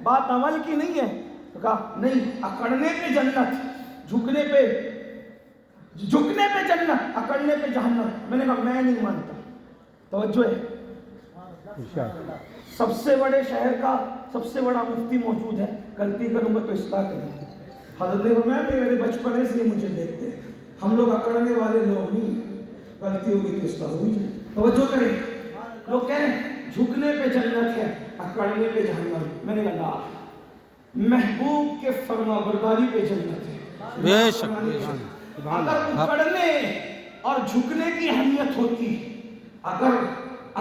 بات عمل کی نہیں ہے. تو کہا نہیں، اکڑنے پہ جنت، جھکنے پہ جنت، اکڑنے پہ جہنم. میں نے کہا میں نہیں مانتا. توجہ ہے، سب سے بڑے شہر کا سب سے بڑا مفتی موجود ہے، غلطی کروں گا تو اصلاح کریں. حضرت نے فرمایا میرے بچپن سے مجھے دیکھتے ہیں، ہم لوگ اکڑنے والے لوگ نہیں، غلطی ہوگی تو اصلاح ہوئی جائے. توجہ کریں. لوگ کہہ رہے ہیں جھکنے پہ جنت ہے، اکڑنے پہ جہنم. میں نے کہا محبوب کے فرما برداری پہ جنت ہے. بے شک. اگر اکڑنے اور جھکنے کی اہمیت ہوتی، اگر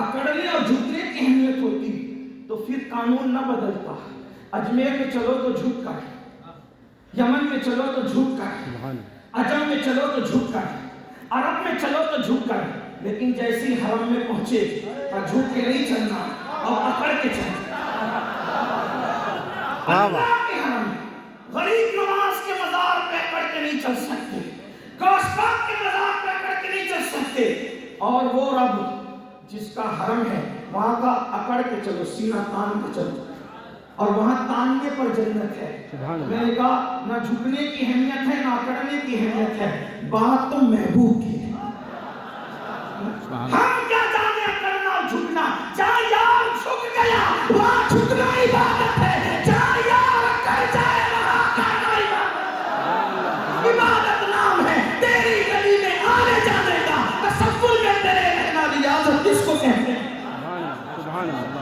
اکڑنے اور جھکنے کی اہمیت ہوتی تو پھر قانون نہ بدلتا. اجمیر میں چلو تو جھک کر، یمن میں چلو تو جھک کر، عجم میں چلو تو جھک کر، عرب میں چلو تو جھک کر. لیکن جیسی حرم میں پہنچے اور جھک کے نہیں چلنا اور اکڑ کے چلنا. اللہ کے حرم غریب نواز کے مزار پہ اکڑ کے نہیں چل سکتے، گوشتاب کے مزار پہ اکڑ کے نہیں چل سکتے. اور وہ رب جس کا حرم ہے وہاں کا اکڑ کے چلو، سینہ تان کے چلو، اور وہاں تاننے پر جنت ہے. میں نے کہا نہ جھکنے کی اہمیت ہے نہ اکڑنے کی اہمیت ہے، بات تو محبوب کی ہے. ہم کیا جانے اکڑنا اور جھکنا. جہاں یار جھک گیا وہاں جھکنا عبادت ہے، جہاں یار اکڑ جائے وہاں اکڑنا عبادت نام ہے. تیری گلی میں آنے جانے کا تصور میں تیرے رہنا ریاضت کس کو کہتے ہیں؟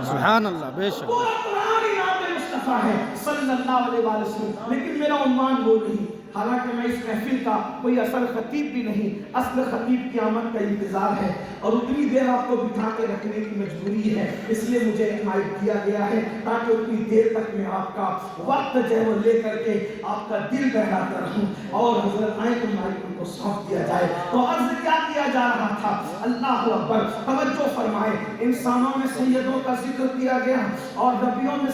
سبحان اللہ. بے شک. پورا قرآن ہی نام مصطفیٰ ہے صلی اللہ علیہ وسلم. لیکن میرا عنوان وہ نہیں، حالانکہ میں اس محفل کا کوئی اصل خطیب بھی نہیں، اصل خطیب کی آمد کا انتظار ہے اور اتنی دیر آپ کو بٹھا کے رکھنے کی مجبوری ہے، اس لیے مجھے مائک دیا گیا ہے تاکہ اتنی دیر تک میں آپ کا وقت جو ہے وہ لے کر کے آپ کا دل بہلاتا رہوں. اور حضرت آئے تو مائک ان کو سونپ دیا جائے. تو عرض کیا جا رہا تھا؟ اللہ اکبر. توجہ فرمائے. انسانوں میں سیدوں کا ذکر کیا گیا اور نبیوں میں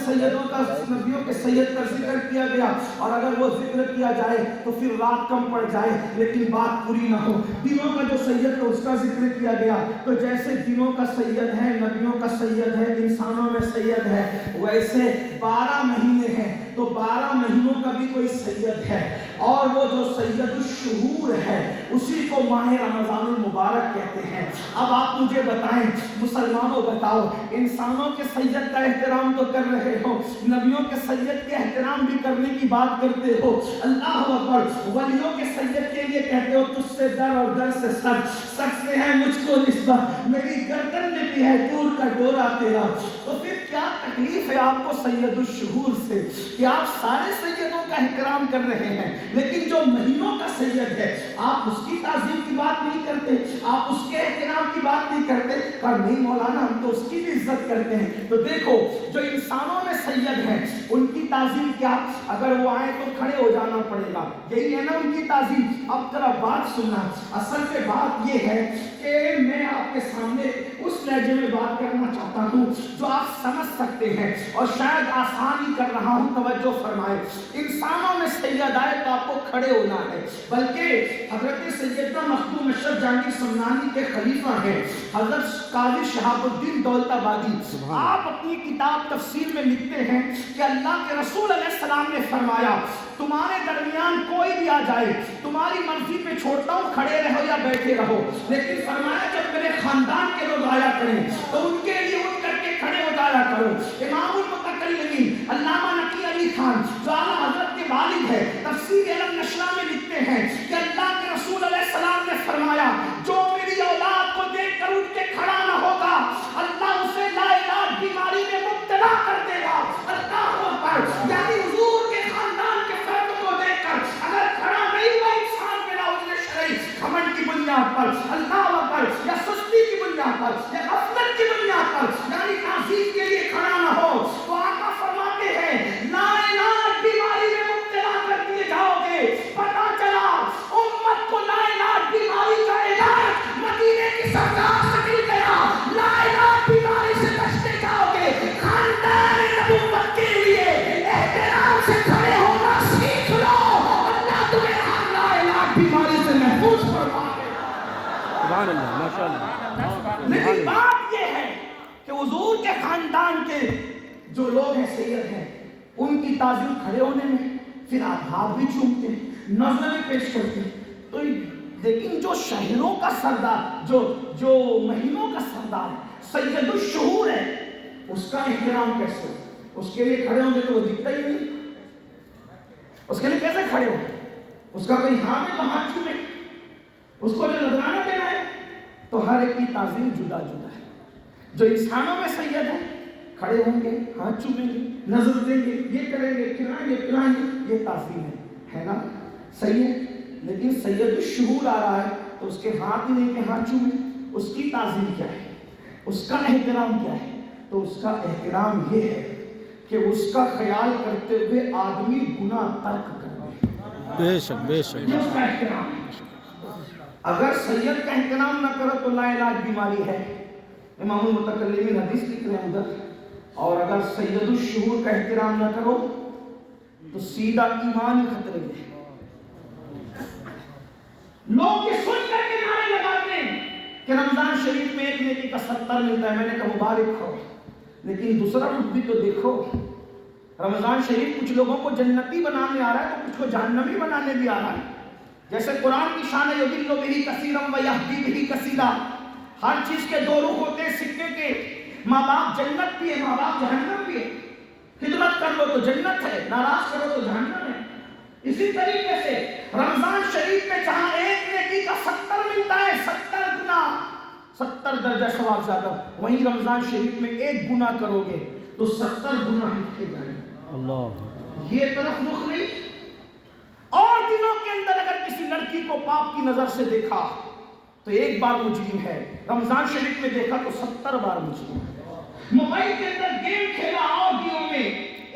نبیوں کے سید کا ذکر کیا گیا، اور اگر وہ ذکر کیا جائے تو پھر رات کم پڑ جائے لیکن بات پوری نہ ہو. دنوں کا جو سید ہے اس کا ذکر کیا گیا، تو جیسے دنوں کا سید ہے، نبیوں کا سید ہے، انسانوں میں سید ہے، ویسے 12 مہینے ہیں تو 12 مہینوں کا بھی کوئی سید ہے. اور وہ جو سید الشہور ہے اسی کو ماہ رمضان المبارک کہتے ہیں. اب آپ مجھے بتائیں مسلمانوں، بتاؤ انسانوں کے سید کا احترام تو کر رہے ہو، نبیوں کے سید کے احترام بھی کرنے کی بات کرتے ہو. اللہ اکبر. ولیوں کے سید کے لیے کہتے ہو تجھ سے در اور در سے سر، سر سے ہے مجھ کو نسبت، میری گردن میں بھی ہے دور کا ڈورا تیرا. تو پھر کیا تکلیف ہے آپ کو سید الشہور سے کہ آپ سارے سیدوں کا احترام کر رہے ہیں لیکن جو مہینوں کا سید ہے آپ اس کی تعظیم کی بات نہیں کرتے، آپ اس کے احترام کی بات نہیں کرتے. پر نہیں مولانا ہم تو اس کی بھی عزت کرتے ہیں. تو دیکھو جو انسانوں میں سید ہیں ان کی تعظیم کیا، اگر وہ آئے تو کھڑے ہو جانا پڑے گا، یہی ہے نا ان کی تعظیم. اب ذرا بات سننا. اصل پہ بات یہ ہے کہ میں آپ کے سامنے اس لہجے میں بات کرنا چاہتا ہوں جو آپ سمجھ سکتے ہیں اور شاید آسان ہی کر رہا ہوں. توجہ فرمائے. انسانوں میں سید آئے تو آپ کو کھڑے ہونا ہے، بلکہ حضرت سیدنا مخدوم اشرف جہانگیر سمنانی کے خلیفہ ہیں حضرت قاضی شہاب الدین دولت آبادی. آپ اپنی کتاب تفسیر میں لکھتے ہیں کہ اللہ کے رسول علیہ السلام نے فرمایا تمہارے درمیان کوئی بھی آ جائے تمہاری مرضی پہ چھوڑتا ہوں، کھڑے رہو یا بیٹھے رہو، لیکن فرمایا جب میرے خاندان کے لوگ آیا کریں تو ان کے لیے اٹھ کر کے کھڑے ہو جایا کرو. امام المتکلمین علامہ نقی علی خان جو اعلیٰ حضرت کے والد ہے تفسیر علم نشرہ میں لکھتے ہیں کہ اللہ کے رسول علیہ السلام نے فرمایا جو میری اولاد کو دیکھ کر اٹھ کے کھڑا نہ ہوگا اللہ اسے لا علاج بیماری میں مبتلا کر دے گا. اللہ اکبر. یعنی حضور کے خاندان کے فرد کو دیکھ کر اگر کھڑا نہیں ہوا انسان بلا عذر شرعی گھمنڈ کی بنیاد پر، اللہ اکبر، یا سستی کی بنیاد پر یا غفلت کی بنیاد پر، یعنی تعظیم کے لیے کھڑا نہ ہو، تو آقا فرماتے ہیں لا علاج بیماری میں مبتلا کر دیے جاؤ گے. پتا چلا امت کو لا علاج بیماری کا علاج مدینے کی سرکار سے مل گیا. لا علاج بیماری سے بچتے جاؤ گے. خاندان نبوت کے لیے احترام سے کھڑے ہونا سیکھ لو، اللہ تمہیں ہر لا علاج بیماری سے محفوظ فرما دے. سبحان اللہ. ماشاء اللہ. لیکن بات یہ ہے کہ حضور کے خاندان کے جو لوگ ہیں سید ہیں ان کی تعظیم کھڑے ہونے میں، پھر آپ ہاتھ بھی چومتے ہیں، نظریں پیش کرتے ہیں. تو لیکن جو شہروں کا سردار، جو مہینوں کا سردار ہے، سید الشہور ہے، اس کا احترام کیسے ہو؟ اس کے لیے کھڑے ہوں گے تو وہ دکھتا ہی نہیں. اس کے لیے کیسے کھڑے ہوں؟ اس کا کوئی ہاتھ ہے تو ہاتھ چھوئے، اس کو جو نذرانہ دینا ہے. تو ہر ایک کی تعظیم جدا جدا ہے. جو انسانوں میں سید ہے، کھڑے ہوں گے، ہاتھ چومیں گے، نظر دیں گے، یہ کریں گے، کھلائیں گے پلائیں گے، یہ تعظیم ہے نا؟ صحیح ہے. لیکن سید الشہور آ رہا ہے تو اس کے ہاتھ ہی نہیں کہ ہاتھ چومیں. اس کی تعظیم کیا ہے؟ اس کا احترام کیا ہے؟ تو اس کا احترام یہ ہے کہ اس کا خیال کرتے ہوئے آدمی گناہ ترک کر دے. بے شک بے شک. یہ اس کا احترام ہے. اگر سید کا احترام نہ کرو تو لا علاج بیماری ہے. امام المتکلمین حدیث لکھ رہے ہیں ادھر. اور اگر سید الشہور کا احترام نہ کرو تو سیدھا ایمان خطرے میں. لوگ یہ سن کر کے نعرے لگاتے ہیں کہ رمضان شریف میں ایک نیکی کا 70 ملتا ہے. میں نے کہا مبارک ہو، لیکن دوسرا رخ بھی تو دیکھو. رمضان شریف کچھ لوگوں کو جنتی بنانے آ رہا ہے تو کچھ کو جہنمی بنانے بھی آ رہا ہے. جیسے قرآن کی شان ہے یضل بہ کثیرا ویہدی بہ کثیرا. ہر چیز کے دو رخ ہوتے ہیں سکے کے. ماں باپ جنت بھی ہے، ماں باپ جہنم بھی ہے. خدمت کر لو تو جنت ہے، ناراض کرو تو جہنم ہے. اسی طریقے سے رمضان شریف میں جہاں ایک نیکی کا 70 ملتا ہے، 70 گنا، 70 درجہ ثواب زیادہ، وہیں رمضان شریف میں ایک گناہ کرو گے تو 70 گناہ لکھے جائیں گے. اللہ. یہ طرف رخ نہیں. اور دنوں کے اندر اگر کسی لڑکی کو پاپ کی نظر سے دیکھا تو ایک بار مجرم ہے. رمضان شریف میں دیکھا تو 70 بار مجرم ہے. موبائل کے اندر گیم کھیلا اور دنوں میں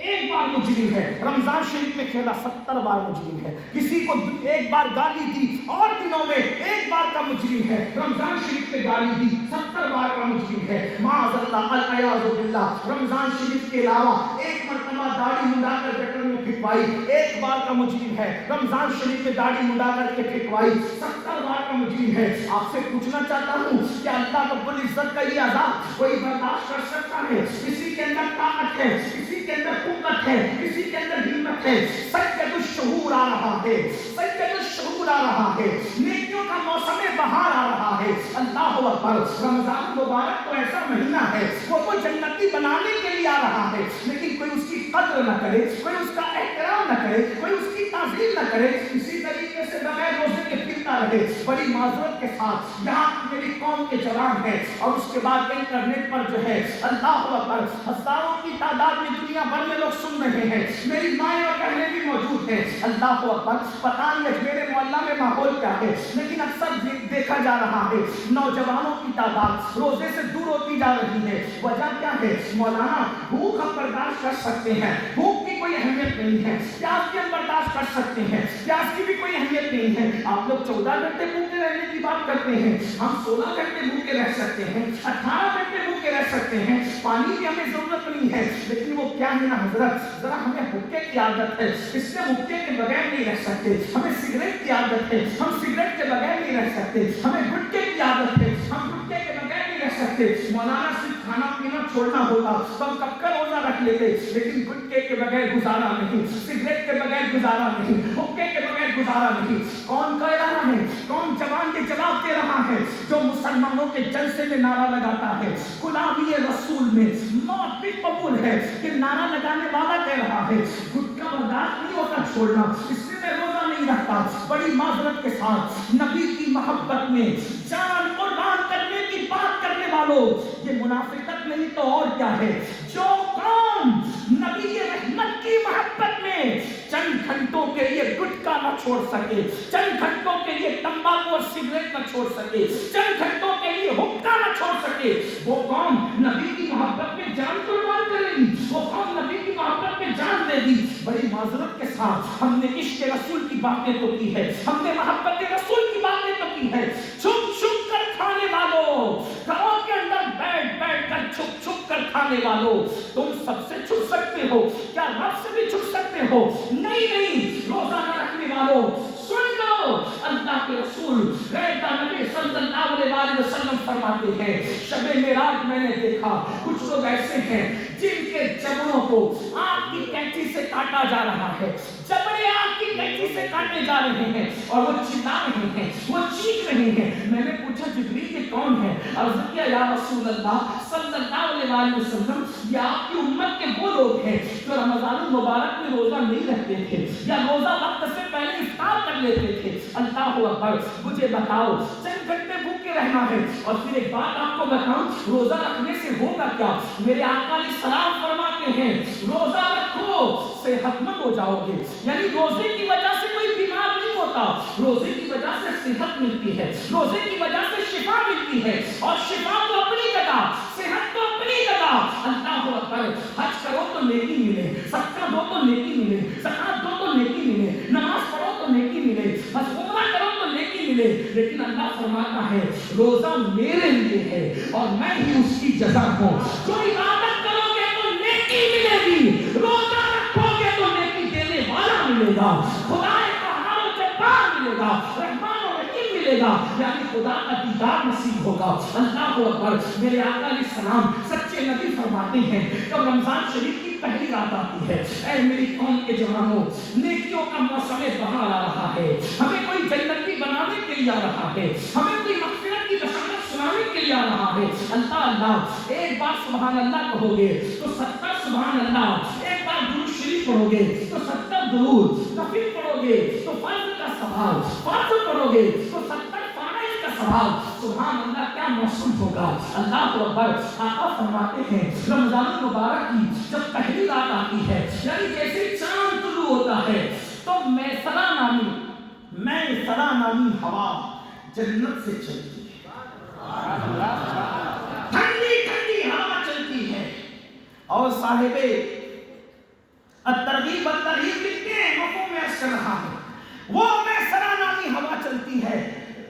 ایک بار مجرم ہے. رمضان شریف میں کھیلا 70 بار مجرم ہے. کسی کو ایک بار گالی دی اور دنوں میں ایک بار کا مجرم ہے. رمضان شریف میں گالی دی 70 بار کا مجرم ہے. معاذ اللہ العیاذ باللہ. رمضان شریف کے علاوہ ایک مرتبہ داڑھی منڈا کر گٹر میں پھینکوائی، ایک بار کا مجرم ہے. رمضان شریف میں داڑھی منڈا کر کے پھینکوائی 70 بار کا مجرم ہے. آپ سے پوچھنا چاہتا ہوں کہ اللہ رب العزت کا یہ عذاب کوئی برداشت کر سکتا ہے؟ کسی کے اندر طاقت ہے، کسی کے اندر قوت ہے، کسی کے اندر ہمت ہے. سید الشہور آ رہا ہے، سید الشہور آ رہا ہے. نیکیوں کا موسم بہار آ رہا ہے. اللہ اکبر. رمضان مبارک تو ایسا مہینہ ہے وہ جنتی بنانے کے لیے آ رہا ہے، لیکن کوئی اس کی قدر نہ کرے، کوئی اس کا احترام نہ کرے، کوئی اس کی تعظیم نہ کرے، اسی طریقے سے بغیر روزے کے پھرتا رہے. بڑی معذرت کے ساتھ یہاں میری قوم کے جوان ہیں اور اس کے بعد انٹرنیٹ پر جو ہے اللہ اکبر ہزاروں کی تعداد میں دنیا بھر میں لوگ سن رہے ہیں. میری مائیں اور بہنیں بھی موجود ہیں. اللہ اکبر. پتہ نہیں میرے محلہ میں ماحول کیا ہے، لیکن اکثر دیکھا جا رہا ہے نوجوانوں کی تعداد روزے سے دور ہوتی جا رہی ہے. وجہ کیا ہے؟ مولانا بھوک ہم برداشت کر سکتے ہیں، بھوک کی کوئی اہمیت نہیں ہے. پیاس بھی ہم برداشت کر سکتے ہیں، پیاس کی بھی کوئی اہمیت نہیں ہے. آپ لوگ 14 گھنٹے بھوکے رہنے کی بات کرتے ہیں، ہم 16 گھنٹے بھوکے رہ سکتے ہیں، 18 گھنٹے بھوکے رہ سکتے ہیں. پانی کی ہمیں ضرورت نہیں ہے، لیکن وہ کیا ہے نا حضرت، ذرا ہمیں حکے کی عادت ہے، اس سے حکے کے بغیر نہیں رہ سکتے. ہمیں سگریٹ کی عادت ہے، ہم سگریٹ کے بغیر نہیں رہ سکتے. ہمیں گٹکے کی عادت ہے، ہم گٹکے کے بغیر نہیں رہ سکتے. مولانا صرف کھانا پینا چھوڑنا ہوتا تو ہم کب کا روزہ رکھ لیتے، لیکن گٹکے کے بغیر گزارا نہیں، سگریٹ کے بغیر گزارا نہیں، حکے کے بغیر گزارا نہیں. کون کہہ رہا ہے؟ کون جوان یہ جواب دے رہا ہے جو مسلمانوں کے جلسے میں نعرہ لگاتا ہے غلامی رسول میں موت بھی قبول ہے؟ کہ نعرہ لگانے والا کہہ رہا ہے گٹکا برداشت نہیں ہوتا چھوڑنا، اس لیے میں روزہ نہیں رکھتا. بڑی معذرت کے ساتھ نبی کی محبت میں جان قربان کرنے کی بات کرنے والوں، یہ منافقت نہیں تو اور کیا ہے؟ جو قوم نبی رحمت کی محبت میں چند گھنٹوں کے لیے گٹکا نہ چھوڑ سکے، چند گھنٹوں کے لیے تمباکو اور سگریٹ نہ چھوڑ سکے، چند گھنٹوں کے لیے حکا نہ چھوڑ سکے، وہ قوم نبی کی محبت میں جان قربان کرے گی، وہ قوم نبی کی محبت میں جان دے گی. بڑی معذرت کے ساتھ ہم نے عشق رسول کی باتیں تو کی ہے، ہم نے محبت رسول کی باتیں تو کی ہے. چھپ چھپ کر کھانے والوں، گھروں کے اندر بیٹھ بیٹھ کر چھپ چھپ کر کھانے والوں، تم سب سے چھپ سکتے ہو کیا؟ رب سے بھی چھپ سکتے ہو؟ نہیں. روزہ نہ رکھنے والوں سن لو، اللہ کے رسول نبی صلی اللہ علیہ وسلم فرماتے ہیں شب معراج میں نے دیکھا کچھ لوگ ایسے ہیں جن کے جبڑوں کو آگ کی کینچی سے کاٹا جا رہا ہے، جبڑے آگ کی قینچی سے کاٹے جا رہے ہیں اور وہ چلا رہے ہیں، وہ چیخ رہے ہیں۔ میں نے پوچھا جبریل یہ کون ہے؟ عرض کیا یا رسول اللہ صلی اللہ علیہ وسلم یہ آپ کی امت کے وہ لوگ ہیں جو رمضان المبارک میں روزہ نہیں رکھتے تھے یا روزہ وقت سے پہلے افطار کر لیتے تھے۔ اللہ اکبر، مجھے بتاؤ چند گھنٹے بھوکے رہنا ہے اور پھر ایک بات آپ کو بتاؤں، روزہ رکھنے سے ہوگا کیا؟ میرے آقا علیہ السلام فرماتے ہیں روزہ رکھو صحت مند ہو جاؤ گے، یعنی روزے کی وجہ سے کوئی بیمار نہیں ہوتا، روزے کی وجہ سے صحت ملتی ہے، روزے کی وجہ سے شفا ملتی ہے، اور شفا تو اپنی جگہ، صحت تو اپنی جگہ۔ اللہ اکبر، حج کرو تو نیکی ملے، صدقہ دو تو نیکی ملے، زکات دو تو نیکی ملے، نماز پڑھو تو نیکی ملے، بس عمرہ کرو تو نیکی ملے، لیکن اللہ فرماتا ہے روزہ میرے لیے ہے اور میں ہی اس کی جزا ہوں۔ جو عبادت کرو گے تو نیکی ملے گی، روزہ رکھو گے تو نیکی دینے والا ملے گا، خدا قہار و جبار ملے گا، رحمان و رحیم ملے گا، یعنی خدا کا دیدار نصیب ہوگا۔ اللہ اکبر، میرے آقا علیہ السلام سچے نبی فرماتے ہیں جب رمضان شریف کی پہلی رات آتی ہے، اے میری قوم کے جوانوں، نیکیوں کا موسم بہار آ رہا ہے، ہمیں کوئی جنتی بنانے کے لیے آ رہا ہے، ہمیں کوئی مغفرت کی بشارت سنانے کے لیے آ رہا ہے۔ اللہ اللہ، ایک بار سبحان اللہ کہو گے تو 70 سبحان اللہ، ایک بار درود شریف پڑھو گے تو 70 درود، نفل پڑھو گے تو فرض کا ثواب، فرض پڑھو گے تو 70 فرائض کا ثواب۔ سبحان اللہ، کیا موسم ہوگا۔ اللہ اکبر، آقا فرماتے ہیں رمضان المبارک کی جب پہلی رات آتی ہے، یعنی جیسے چاند طلوع ہوتا ہے تو میسرہ نامی ہوا جنت سے چلتی ہے، ٹھنڈی ٹھنڈی ہوا چلتی ہے، اور صاحب الترغیب والترہیب لکھتے ہیں مفہوم میں عرض کر رہا ہے، وہ میسرہ نامی ہوا چلتی ہے،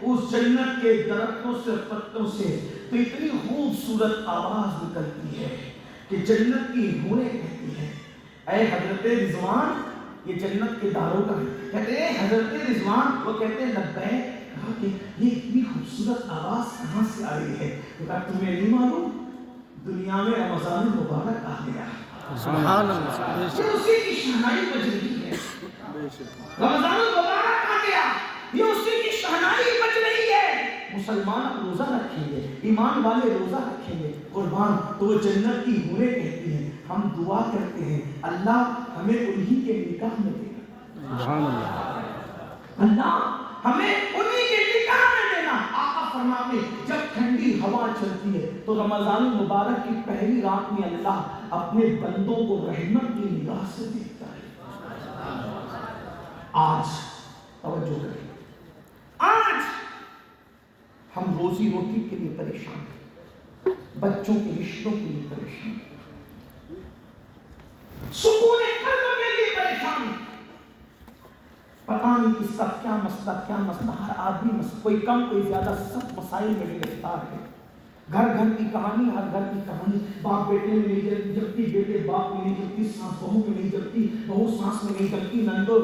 اس جنت کے درختوں سے پتوں سے تو اتنی خوبصورت آواز نکلتی ہے کہ جنت کی حوریں کہتی ہیں اے حضرت رضوان، یہ جنت کے داروں کا کہتے ہیں حضرت رضوان، وہ کہتے ہیں لبیک، کہا کہ یہ اتنی خوبصورت آواز کہاں سے آ رہی ہے؟ کہا تمہیں نہیں معلوم دنیا میں رمضان المبارک آ گیا، سبحان اللہ، یہ اسی کی شہنائی بج رہی ہے، رمضان المبارک آ گیا، یہ اسی کی شہنائی بج رہی ہے۔ مسلمان روزہ رکھیں گے، ایمان والے روزہ رکھیں گے قربان، تو وہ جنت کی حوریں کہتی ہیں ہم دعا کرتے ہیں اللہ ہمیں انہی کے نکاح میں دینا، سبحان اللہ، اللہ ہمیں انہی کے نکاح میں دینا۔ آقا فرماتے جب ٹھنڈی ہوا چلتی ہے تو رمضان المبارک کی پہلی رات میں اللہ اپنے بندوں کو رحمت کی نگاہ سے دیکھتا ہے۔ آج توجہ کریں، آج ہم روزی روٹی کے لیے پریشان ہیں، بچوں کے رشتوں کے لیے پریشان ہیں، سکون قلب کے لیے پریشان ہیں، پتہ نہیں کس کا کیا مسئلہ، ہر آدمی کوئی کم کوئی زیادہ سب مسائل میں گرفتار ہے، گھر گھر کی کہانی، ہر گھر کی کہانی، باپ بیٹے میں نہیں جلتی، بیٹے باپ میں نہیں جلتی، ساس بہو میں نہیں جلتی، بہو ساس میں نہیں جلتی، نندو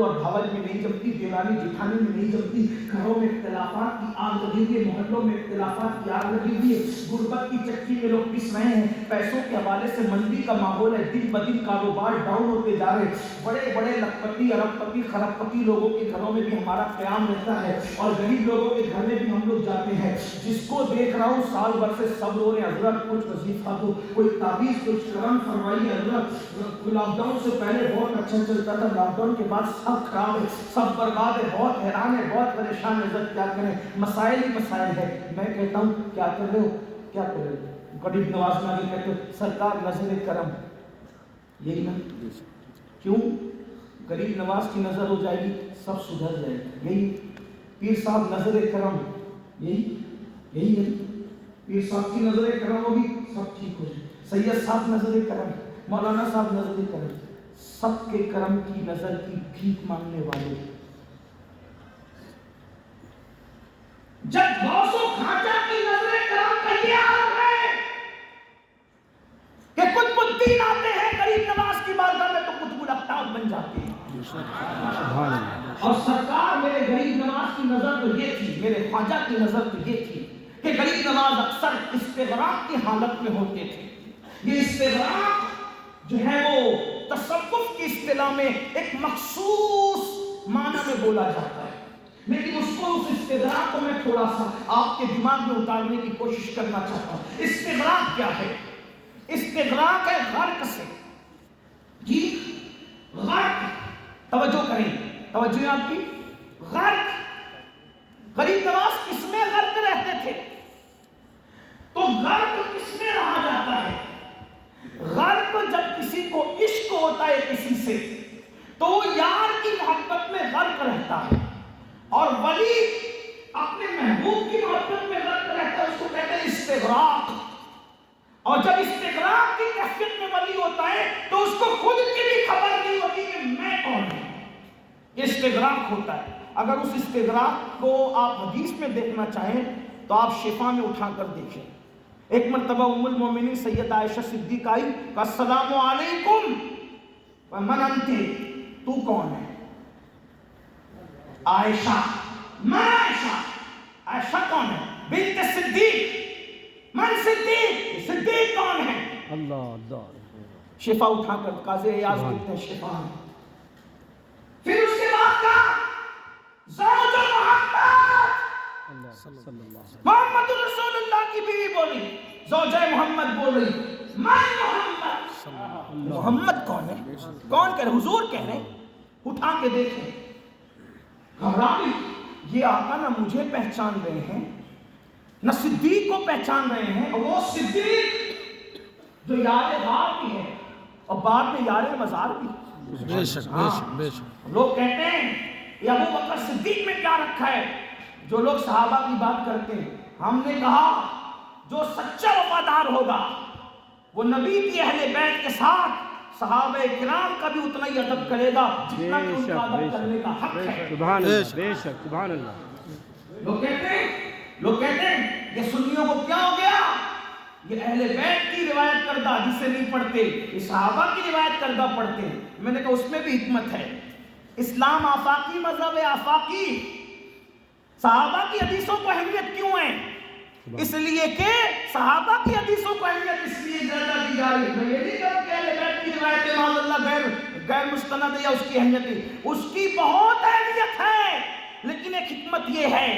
اور بھاوج میں نہیں جلتی، دیورانی جیٹھانی میں نہیں جلتی، گھروں میں اختلافات کی آگ لگی ہوئی ہے، محلوں میں اختلافات کی آگ لگی ہوئی ہے، غربت کی چکی میں لوگ پس رہے ہیں، پیسوں کے حوالے سے مندی کا ماحول ہے، دن بدن کاروبار ڈاؤن ہوتے جا رہے ہیں، بڑے بڑے لکھپتی ارب پتی خرب پتی لوگوں کے گھروں میں بھی ہمارا قیام رہتا ہے اور غریب لوگوں کے گھر میں بھی ہم لوگ جاتے ہیں، جس کو دیکھ رہا ہوں سال بھر سے سب رو رہے حضرت کچھ وظیفہ دو، کوئی تعویذ کچھ کرم فرمائیے حضرت، لاک ڈاؤن سے پہلے بہت اچھا چلتا تھا، لاک ڈاؤن کے بعد سب خراب ہے، سب برباد ہے، بہت حیران ہے، بہت پریشان ہے، حضرت کیا کریں، مسائل ہی مسائل ہے۔ میں کہتا ہوں کیا کر رہے ہو، کیا کر رہے ہو؟ غریب نواز میں آگے کہتے ہو سرکار نظر کرم، یہی نا، کیوں؟ غریب نواز کی نظر ہو جائے گی سب سدھر جائے گا، یہی پیر صاحب نظر کرم، یہی ہے، پیر صاحب کی نظر کرم ہوگی سب ٹھیک ہو جائے، سید صاحب نظر کرم، مولانا صاحب نظر کرم، سب کے کرم کی نظر کی بھیک مانگنے والے، جب غوث و خواجہ کی نظر کرم کا یہ حال ہے کہ قطب الدین آتے ہیں غریب نواز کی بارگاہ میں تو قطب الاقطاب بن جاتے ہیں، اور سرکار میرے غریب نواز کی نظر تو یہ تھی، میرے خواجہ کی نظر تو یہ تھی کہ غریب نواز اکثر استغراق کی حالت میں ہوتے تھے، یہ استغراق جو ہے وہ تصوف کی اصطلاح میں ایک مخصوص معنی میں بولا جاتا ہے، لیکن اس استغراق کو میں تھوڑا سا آپ کے دماغ میں اتارنے کی کوشش کرنا چاہتا ہوں۔ استغراق کیا ہے؟ استغراق ہے غرق سے، جی غرق، توجہ کریں، توجہ آپ کی، غرق۔ غریب نواز کس میں غرق رہتے تھے؟ تو غرق کس میں رہا جاتا ہے؟ غرق جب کسی کو عشق ہوتا ہے کسی سے تو وہ یار کی محبت میں غرق رہتا ہے، اور ولی اپنے محبوب کی محبت میں غرق رہتا ہے، اس کو کہتے ہیں استغراق۔ اور جب استغراق کی کیفیت میں ولی ہوتا ہے تو اس کو خود کی بھی خبر نہیں ہوتی کہ میں کون ہوں، یہ استغراق ہوتا ہے۔ اگر اس استغراق کو آپ حدیث میں دیکھنا چاہیں تو آپ شفا میں اٹھا کر دیکھیں۔ ایک مرتبہ ام المومنین سید عائشہ صدیقہ آئی، السلام علیکم، من انتی، تو کون ہے؟ عائشہ، من عائشہ، عائشہ کون ہے؟ بنت صدیق، من صدیق، صدیق کون ہے؟ اللہ اللہ، شفا اٹھا کر قاضی ایاز دیتے ہیں شفا میں۔ پھر اس کے بعد کا زوج محمد، محمد رسول اللہ کی بیوی بولی، زوجہ محمد بولی، من محمد، محمد کون ہے؟ کون کہہ رہے؟ حضور کہہ رہے ہیں۔ اٹھا کے دیکھیں، گھبرا گئی، یہ آقا نہ مجھے پہچان رہے ہیں نہ صدیق کو پہچان رہے ہیں، اور وہ صدیق جو یار غار بھی ہے اور بعد میں یار مزار بھی۔ بے شک بے شک بے شک۔ لوگ کہتے ہیں یہ ابو بکر صدیق میں کیا رکھا ہے؟ جو لوگ صحابہ کی بات کرتے ہیں، ہم نے کہا جو سچا وفادار ہوگا وہ نبی کی اہل بیت کے ساتھ صحابہ کرام کا بھی اتنا ہی ادب کرے گا جتنا کہ ان کا ادب کرنے کا حق ہے۔ سبحان اللہ، بے شک، سبحان اللہ۔ لوگ کہتے ہیں یہ سنیوں کو کیا ہو گیا؟ یہ اہل بیت کی روایت کردہ جسے نہیں پڑھتے، یہ صحابہ کی روایت کردہ پڑھتے ہیں۔ میں نے کہا اس میں بھی حکمت ہے۔ اسلام آفاقی مذہب ہے، آفاقی۔ صحابہ کی حدیثوں کو اہمیت کیوں ہے؟ اس لیے کہ صحابہ کی حدیثوں کو اہمیت اس لیے زیادہ دی جا رہی ہے۔ میں یہ نہیں کہوں کہ اہل بیت کی روایت معاذ اللہ غیر مستند ہے یا اس کی اہمیت ہے، اس کی بہت اہمیت ہے، لیکن ایک حکمت یہ ہے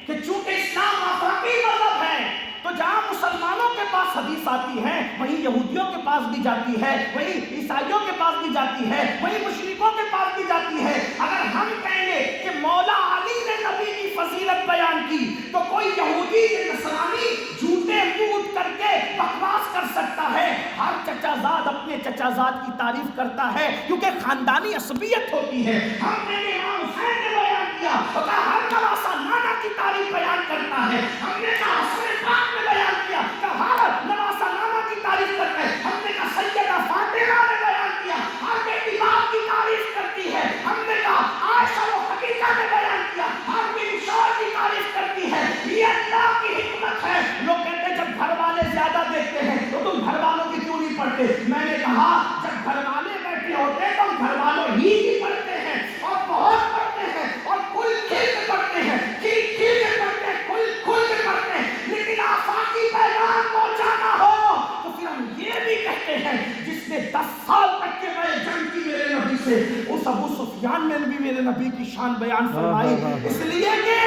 کہ چونکہ اسلام آفاقی مذہب ہے تو جہاں مسلمانوں کے پاس حدیث آتی ہے وہیں یہودیوں کے پاس بھی جاتی ہے، وہیں عیسائیوں کے پاس بھی جاتی ہے، وہیں مشرکوں کے پاس بھی جاتی ہے۔ اگر ہم کہیں گے کہ مولا علی نے نبی کی فضیلت بیان کی تو کوئی یہودی یا نصرانی جھوٹے منہ کر کے بکواس کر سکتا ہے۔ ہر چچا زاد اپنے چچا زاد کی تعریف کرتا ہے کیونکہ خاندانی عصبیت ہوتی ہے۔ ہم نے امام حسین نے بیان کیا، ہر نواسہ نانا کی تعریف بیان کرتا ہے۔ ہم نے کہا حسن پاک نے بیان کیا کہ ہر نواسہ نانا کی تعریف کرتا ہے۔ ہم نے کہا سیدہ فاطمہ نے بیان کیا، ہر بیٹی باپ کی تعریف کرتی ہے۔ ہم نے کہا عائشہ و خدیجہ نے بیان کیا، ہر بیٹی شوہر کی تعریف کرتی ہے۔ یہ اللہ کی حکمت ہے۔ لوگ کہتے ہیں جب گھر والے زیادہ دیکھتے ہیں تو تم گھر والوں کی کیوں نہیں پڑھتے؟ میں نے کہا جب گھر والے بیٹھے ہوتے ہیں تو ہم گھر والوں ہی کی پڑھتے ہیں، اور بہت پڑھتے ہیں، اور کھل کھل کے پڑھتے ہیں، کھل کھل کے پڑھتے ہیں، کھل کھل کے پڑھتے ہیں۔ لیکن آفاقی پیغام پہنچانا ہو تو پھر ہم یہ بھی کہتے ہیں جس نے 10 سال تک کے میں جنگ کی میرے نبی سے، اس ابو سفیان نے بھی میرے نبی کی شان بیان فرمائی، اس لیے کہ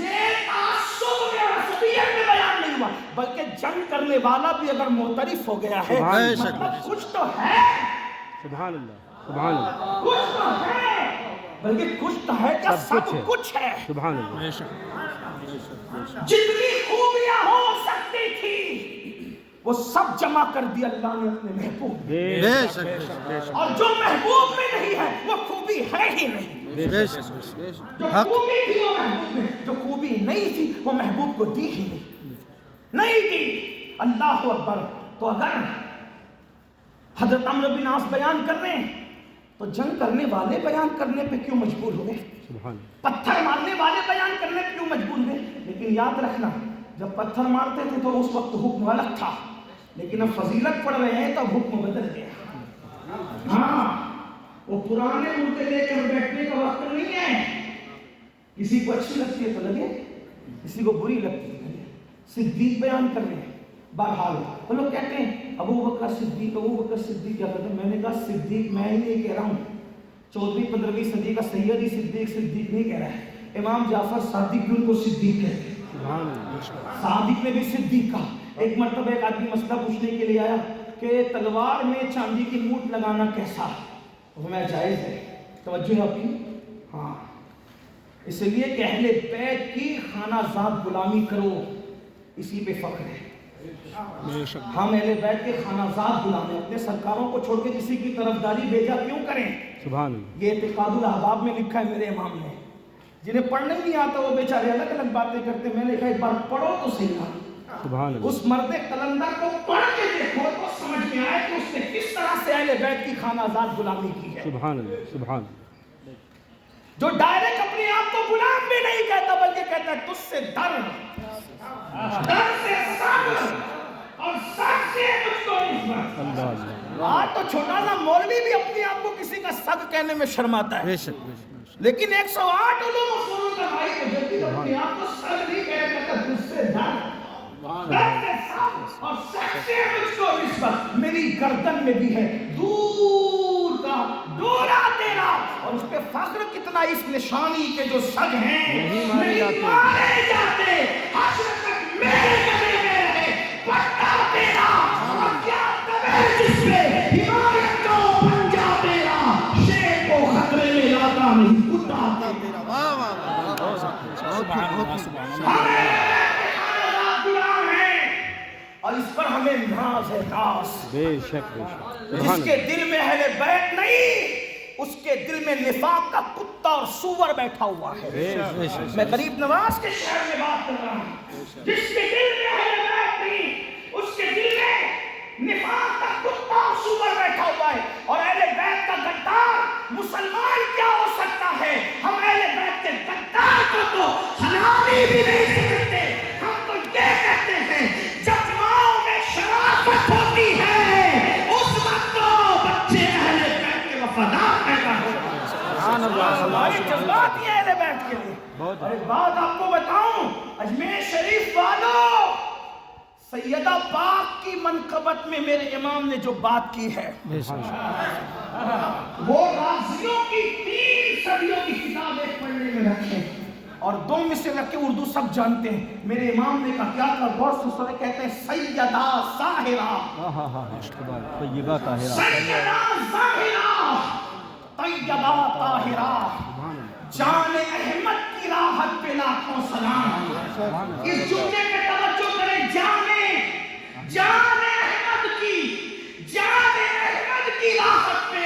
یہ تعصب میں اور عصبیت میں بیان نہیں ہوا، بلکہ جنگ کرنے والا بھی اگر معترف ہو گیا ہے مطلب کچھ تو ہے۔ سبحان اللہ، سبحان اللہ، کچھ تو ہے، بلکہ کچھ تو ہے کیا؟ سب کچھ ہے۔ سبحان اللہ، جتنی خوبیاں ہو سکتی تھی وہ سب جمع کر دی اللہ نے اپنے محبوب میں، بے شک بے شک، اور جو محبوب میں نہیں ہے وہ خوبی ہے ہی نہیں۔ بے شک، جو خوبی تھی وہ محبوب میں، جو خوبی نہیں تھی وہ محبوب کو دی ہی نہیں دی۔ اللہ اکبر۔ تو اگر حضرت عمرو بن عاص بیان کر رہے ہیں تو جنگ کرنے والے بیان کرنے پہ کیوں مجبور ہوئے؟ پتھر مارنے والے بیان کرنے پہ کیوں مجبور ہوئے؟ لیکن یاد رکھنا جب پتھر مارتے تھے تو اس وقت حکم الگ تھا، لیکن اب فضیلت پڑھ رہے ہیں تو حکم بدل گیا۔ ہاں وہ پرانے مردے لے کر بیٹھنے کا وقت نہیں ہے، کسی کو اچھی لگتی ہے تو لگے، کسی کو بری لگتی ہے۔ صدیق بیان کر رہے ہیں، بہرحال وہ لوگ کہتے ہیں ابو بکر صدیق کیا کہتے ہیں؟ میں نے کہا صدیق میں ہی نہیں کہہ رہا ہوں، 14ویں 15ویں صدی کا سیدی صدیق نہیں کہہ رہا ہے، امام جعفر صادق بھی ان کو صدیق کہتے ہیں، صادق نے بھی صدیق کہا۔ ایک مرتبہ ایک آدمی مسئلہ پوچھنے کے لیے آیا کہ تلوار میں چاندی کی موٹ لگانا کیسا؟ میں جائز ہے، توجہ ہے اپنی؟ ہاں، اس لیے کہ اہل بیت کی خانہ زاد غلامی کرو، اسی پہ فخر ہے۔ ہم اہل بیت کے خانہ زاد غلام ہیں، اپنے سرکاروں کو چھوڑ کے کسی کی طرفداری بیجا کیوں کریں؟ سبحان اللہ۔ یہ اعتقاد الاحباب میں لکھا ہے میرے امام نے۔ جنہیں پڑھنے نہیں آتا وہ بیچارے الگ الگ باتیں کرتے، میں نے کہا ایک بار پڑھو تو صحیح نا۔ سبحان اللہ۔ اس مرد قلندر کو پڑھ کے دیکھو تو سمجھ میں آئے کہ اس نے کس طرح سے اہل بیت کی خانہ زاد غلامی کی ہے۔ سبحان اللہ، سبحان اللہ۔ جو ڈائریکٹ اپنے آپ کو غلام بھی نہیں کہتا بلکہ کہتا ہے تجھ سے ڈر سے صبر اور سب سے مجھ کو نسبت۔ اللہ اللہ۔ آج تو چھوٹا سا مولوی بھی اپنے آپ کو کسی کا صد کہنے میں شرماتا ہے، بے شک بے شک۔ لیکن 108 علوم و فنون کا بھائی کو جب بھی اپنے آپ کو صد نہیں کہتا تجھ سے ڈر سے صبر اور سب سے مجھ کو نسبت، میری گردن میں بھی ہے دور کا دورہ تیرا، اور اس پہ فخر کتنا اس نشانی کے جو سگ ہیں نہیں مارے جاتے، حشر تک میرے گلے میں رہے پٹا تیرا، اور کیا دبے جس پہ حمایت کو پنجا تیرا، شیر کو خطرے میں لاتا نہیں کتا تیرا۔ اور اس پر ہمیں ناز ہے، ناز۔ بے شک بے شک۔ جس کے دل میں اہل بیت نہیں، اس کے دل میں نفاق کا کتا اور سور بیٹھا ہوا ہے۔ میں غریب نواز کے شہر میں بات کر رہا ہوں، جس کے دل میں اہل بیت نہیں، اس کے دل میں نفاق کا کتا اور سور بیٹھا ہوا ہے۔ اور اہل بیت کا غدار مسلمان کیا ہو سکتا ہے؟ ہم اہل بیت کے غدار کو تو سلامی بھی نہیں سکتے۔ ہم تو یہ کہتے ہیں جب ماؤں میں شرافت ہوتی ہے اس وقت تو بچے اہل بیت کے وفادار پیدا ہوتے ہیں۔ سبحان اللہ۔ ہماری جذبات یہ اہل بیت کے لیے۔ اور ایک بات آپ کو بتاؤں، اجمیر شریف والوں، سیدہ پاک کی منقبت میں میرے امام نے جو بات کی ہے وہ رازیوں کی 3 صدیوں کی کتاب ایک پڑھنے میں رکھیں اور 2 مصرے رکھ کے اردو سب جانتے ہیں۔ میرے امام نے کہا کیا تھا؟ غور سے سنے، کہتے ہیں سیدہ ساحرہ، طیبہ طاہرہ، سیدہ ظاہرہ، طیبہ طاہرہ، جان احمد کی راحت پہ لاکھوں سلام۔ اس جملے پہ توجہ کریں، جان احمد کی راحت پہ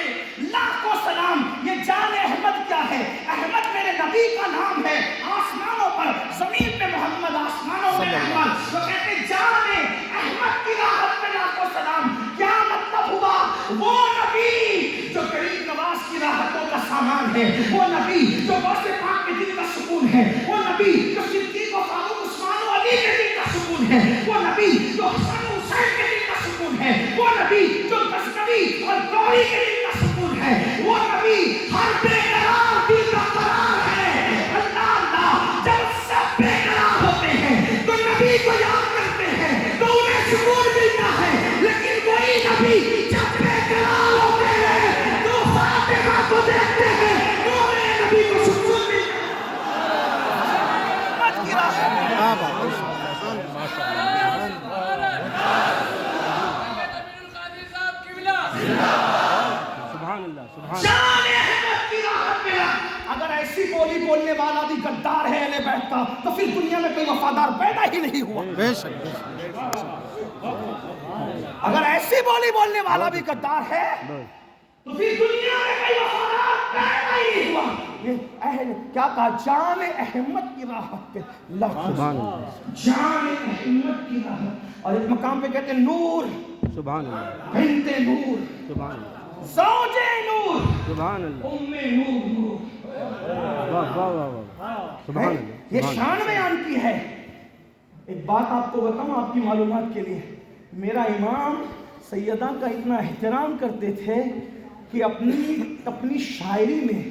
لاکھوں سلام۔ یہ جان احمد کیا ہے؟ احمد میرے نبی کا نام ہے، آسمانوں پر، زمین پہ محمد، آسمانوں میں احمد۔ وہ کہتے ہیں جان احمد کی راحت پہ لاکھوں سلام۔ کیا مطلب ہوا؟ وہ نبی جو غریب نواز کی راحتوں کا سامان ہے، وہ نبی جو غوث پاک کے دل کا سکون ہے، وہ نبی جو صدیق و فاروق عثمان و علی کے دل کا سکون ہے، وہ نبی جو حسن و حسین کے دل کا سکون ہے، وہ نبی جو غزنوی اور گوری کے دل کا سکون ہے، وہ نبی ہر بے قرار دل کا قرار ہے۔ اللہ اللہ، جب سب بے قرار ہوتے ہیں تو نبی کو یاد کرتے ہیں تو انہیں سکون ملتا ہے، لیکن وہی نبی جب بے قرار ہوتے ہیں تو فاطمہ کو دیکھتے ہیں تو انہیں نبی کو سکون ملتا ہے۔ سبحان اللہ، سبحان جان احمد کی راحت پہ اگر ایسی بولی بولنے والا بھی غدار ہے اہل بیت کا تو پھر دنیا میں کوئی وفادار پیدا ہی نہیں ہوا۔ بے شک۔ اگر ایسی بولی بولنے والا بھی غدار ہے تو پھر دنیا میں کوئی وفادار پیدا ہی نہیں ہوا۔ یہ اہل کیا کہا؟ جان احمد کی راحت پہ سبحان اللہ، جان احمد کی راحت۔ اور ایک مقام پہ کہتے ہیں نور، سبحان اللہ، بنت نور، سبحان اللہ، زوج نور، سبحان اللہ، ام نور، نور۔ واہ واہ واہ واہ، سبحان اللہ۔ یہ شان بیان کی ہے۔ ایک بات آپ کو بتاؤں آپ کی معلومات کے لیے، میرا امام سیدہ کا اتنا احترام کرتے تھے کہ اپنی شاعری میں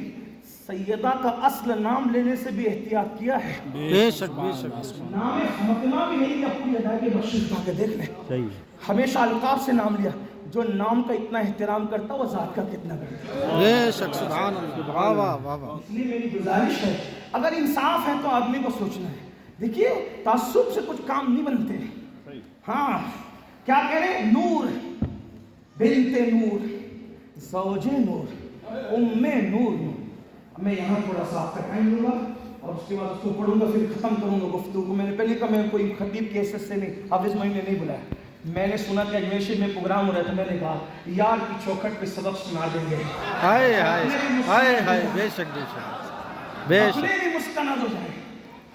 سیدہ کا اصل نام لینے سے بھی احتیاط کیا ہے۔ بے شک بے شک، نام فاطمہ بھی نہیں، اپنی ادا کے بخشش پا کے دیکھ لیں۔ صحیح ہے۔ ہمیشہ القاب سے نام لیا. جو نام کا اتنا احترام کرتا وہ ذات کا کتنا کرتا. بے شک سبحان اللہ واہ واہ واہ واہ. اس لیے میری گزارش ہے اگر انصاف ہے تو آدمی کو سوچنا ہے. دیکھیے تعصب سے کچھ کام نہیں بنتے. ہاں کیا کہہ رہے ہیں؟ نور بنت نور زوج نور ام نور. میں یہاں تھوڑا سا آپ کا ٹائم لوں گا اور اس کے بعد اس کو پڑھوں گا پھر ختم کروں گا گفتگو کو. میں نے پہلے کہا میں کوئی خطیب کے حیثیت سے نہیں, حافظ معین نے نہیں بلایا. میں نے سنا کہ اجمیر شریف میں پروگرام ہو رہا تھا. میں نے کہا یار کی چوکھٹ پہ سبق سنا دیں گے. ہائے ہائے ہائے ہائے بے شک بے شک بے شک. اپنے بھی مستند ہو جائے.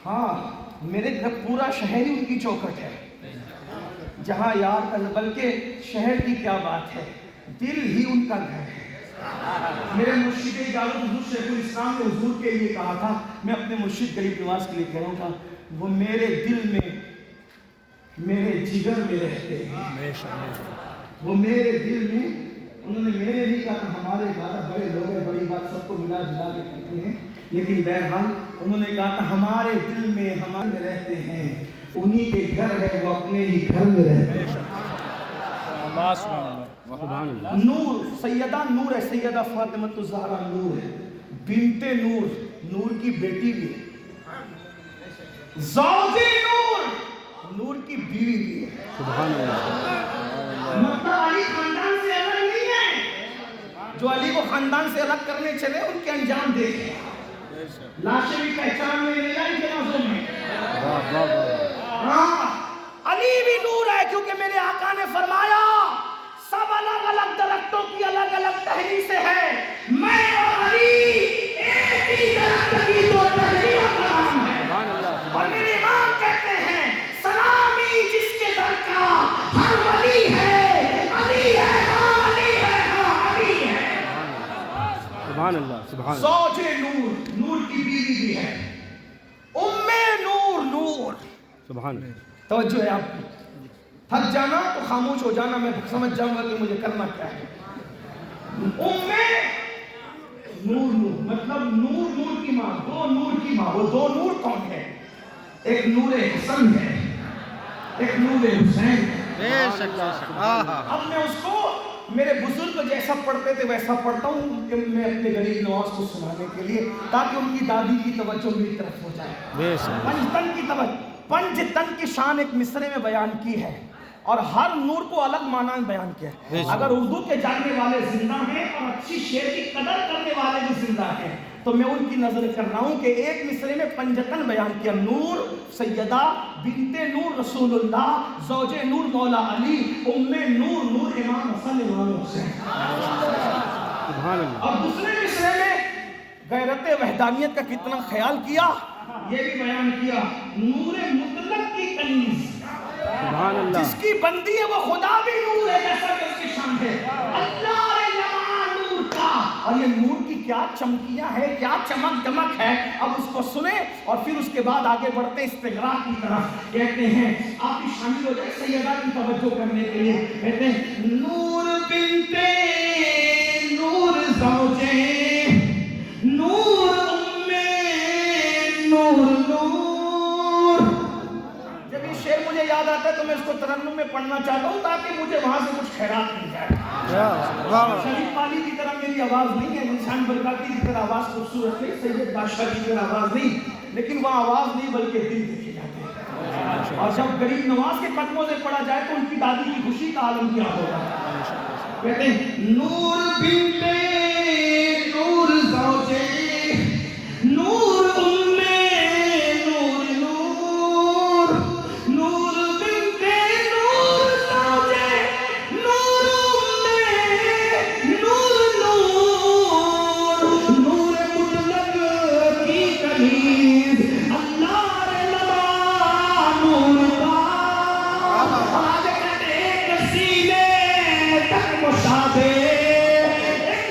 ہاں میرے گھر پورا شہر ہی ان کی چوکھٹ ہے. جہاں یار کا بلکہ شہر کی کیا بات ہے, دل ہی ان کا گھر ہے. میرے مرشد اجازت حضور شیخ الاسلام نے حضور کے لیے کہا تھا, میں اپنے مرشد غریب نواز کے لیے کہہ رہا ہوں, وہ میرے دل میں میرے جگر میں رہتے ہیں. وہ میرے دل میں, انہوں نے میرے نہیں کہا کہ ہمارے زیادہ بڑے لوگ ہیں, بڑی بات سب کو ملا جلا کے کرتے ہیں, لیکن بہرحال انہوں نے کہا کہ ہمارے دل میں ہمارے رہتے ہیں, انہی کے گھر ہے وہ اپنے ہی گھر میں رہتے ہیں. نور سیدہ نور ہے, سیدہ فاطمہ الزہرا نور ہے, بنت نور, نور کی بیٹی بھی ہے, زوج نور, نور کی بیوی بھی ہے. سبحان اللہ. مطلب علی خاندان سے الگ نہیں ہے. جو علی کو خاندان سے الگ کرنے چلے ان کے انجام دیکھیں. لاشیں بھی پہچان میں نہیں آئی جنازوں میں. ہاں علی بھی نور ہے, کیونکہ میرے آقا نے فرمایا سب الگ الگ درختوں کی الگ الگ ٹہنی سے ہے, میں اور علی ایک ہی درخت کی دو ٹہنیوں کا نام ہے. اور میرے امام کہتے ہیں سلامی جس کے در کا ہر ولی ہے, علی ہے ہاں علی ہے ہاں علی ہے. سبحان اللہ سبحان اللہ. زوج نور, نور کی بیوی بھی ہے, ام نور, نور. سبحان اللہ. توجہ ہے آپ کی. تھک جانا تو خاموش ہو جانا, میں سمجھ جاؤں گا کہ مجھے کرنا کیا ہے. ام نور, نور مطلب نور, نور کی ماں, دو نور کی ماں. وہ دو نور کون ہے؟ ایک نور حسن ہے, ایک نور حسین ہے. بے شک بے شک. اب میں اس کو میرے بزرگ جیسا پڑھتے تھے ویسا پڑھتا ہوں کہ میں اپنے غریب نواز کو سنانے کے لیے, تاکہ ان کی دادی کی توجہ میری طرف ہو جائے. بے شک. پنجتن کی توجہ, پنجتن کی شان ایک مصرے میں بیان کی ہے, اور ہر نور کو الگ معنی میں بیان کیا ہے. اگر اردو کے جاننے والے زندہ ہیں اور اچھی شعر کی قدر کرنے والے بھی زندہ ہیں, تو میں ان کی نظر کر رہا ہوں کہ ایک مصرے میں پنجتن بیان کیا, نور سیدہ بنت نور رسول اللہ, زوج نور مولا علی, ام نور, نور امام حسن امام حسین. سبحان اللہ. اور دوسرے مصرے میں غیرت وحدانیت کا کتنا خیال کیا یہ بھی بیان کیا, نور مطلق کی کنیز, سبحان اللہ. جس کی بندی ہے وہ خدا بھی نور ہے جیسا کہ اس کی شان ہے. اللہ نور کا, اور یہ نور کی کیا چمکیاں ہے, کیا چمک دمک ہے. اب اس کو سنیں اور پھر اس کے بعد آگے بڑھتے استغراق کی طرف. کہتے ہیں آپ بھی شامل ہو جائیں سیدہ کی توجہ کرنے کے لیے. کہتے ہیں نور بنت نور زوجے نور ام نور نور. جب یہ شعر مجھے یاد آتا ہے تو میں اس کو ترنم میں پڑھنا چاہتا ہوں تاکہ مجھے وہاں سے کچھ خیرات مل جائے. شریف پالی کی طرح میری آواز نہیں ہے, انسان برکاتی کی طرح آواز خوبصورت ہے, سید بادشاہ کی طرح آواز نہیں, لیکن وہ آواز نہیں بلکہ دل دیکھے جاتے ہیں. اور جب غریب نواز کے قدموں سے پڑھا جائے تو ان کی دادی کی خوشی کا عالم کیا ہوگا. کہتے ہیں نور بنت نور زوجے نور ام نور نور, نور بنت نور زوجے نور ام نور نور, نور مطلق کی کنیز, اللہ رضا نور کا. آج کہتے ایک سینے تک مشابہ, ایک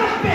90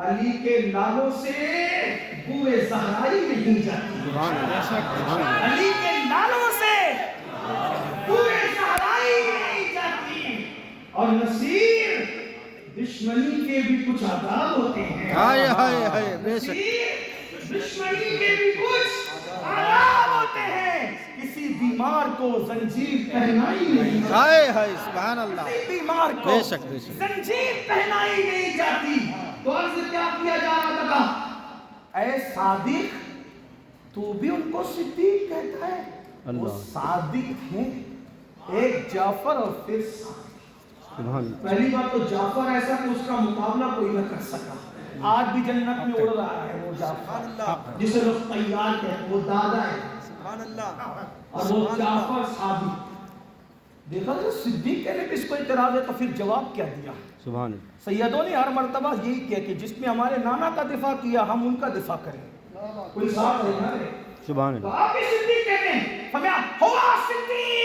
علی کے لالوں سے بوئے زہرائی نہیں جاتی، سبحان اللہ، علی کے لالوں سے بوئے زہرائی نہیں جاتی، اور نصیر دشمنی کے بھی کچھ آداب ہوتے ہیں، ہائے ہائے ہائے، بے شک، نصیر دشمنی کے بھی کچھ آداب ہوتے ہیں، کسی بیمار کو زنجیر پہنائی نہیں جاتی، ہائے ہائے، سبحان اللہ، کسی بیمار کو بے شک، بے شک، زنجیر پہنائی نہیں جاتی۔ تو عرض کیا کیا جا رہا تھا، اے صادق تو بھی ان کو صدیق کہتا ہے، وہ اللہ، صادق ہیں، ایک جعفر اور پھر صادق۔ سبحان اللہ، پہلی بات تو جعفر ایسا کہ اس کا مقابلہ کوئی نہ کر سکا، آج بھی جنت میں اڑ رہا ہے وہ جعفر جسے لوگ طیار کہتے ہیں، وہ دادا ہے، اور وہ جعفر صادق۔ دیکھا جو صدیق کہنے پہ اس کو اعتراض ہے تو پھر جواب کیا دیا؟ سبحان اللہ، سیدوں نے ہر مرتبہ یہی کیا کہ جس نے ہمارے نانا کا دفاع کیا ہم ان کا دفاع کریں، کوئی صاحب نہیں ہے، سبحان تو اللہ، آپ بھی صدیق کہتے ہیں، فرمایا ہوا صدیق